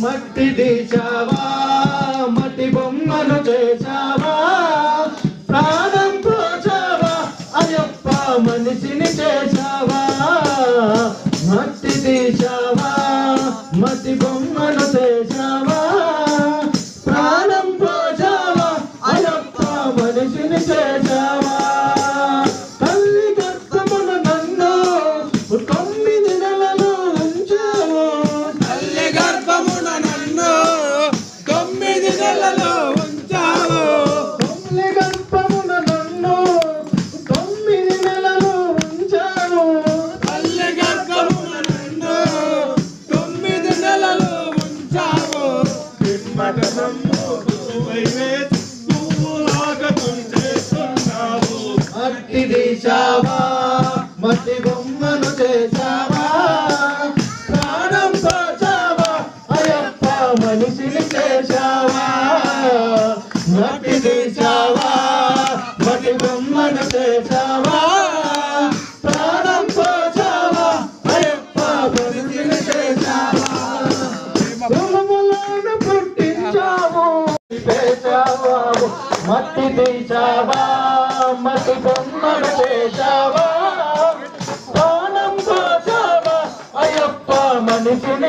మట్టి తీసావా మట్టి బొమ్మను చేసావా ప్రాణం పోసావా అయ్యప్ప మనిషిని చేసావా మట్టి తీసావా మట్టి బొమ్మను చేసావా ప్రాణం పోసావా అయ్యప్ప మనిషిని చేసావా తల్లి గర్భమున నన్ను 9 నెలలు ఉంచావు తల్లి గర్భమున నన్ను 9 నెలలు ఉంచావు తల్లి గర్భమున నన్ను 9 నెలలు ఉంచావు తల్లి గర్భమున నన్ను 9 నెలలు ఉంచావు కిమ్మటనమ్ము నువ్వైవే మట్టి తీసావా మట్టి బొమ్మను చేసావా ప్రాణం పోసావా అయ్యప్ప మనిషిని చేసావా మట్టి తీసావా మట్టి బొమ్మను చేసావా ప్రాణం పోసావా అయ్యప్ప మనిషిని చేసావా కులములను పుట్టించావు చేసావా మట్టి తీసావా మట్టి బొమ్మను చేసావా ప్రాణం పోసావా అయ్యప్ప మనిషిని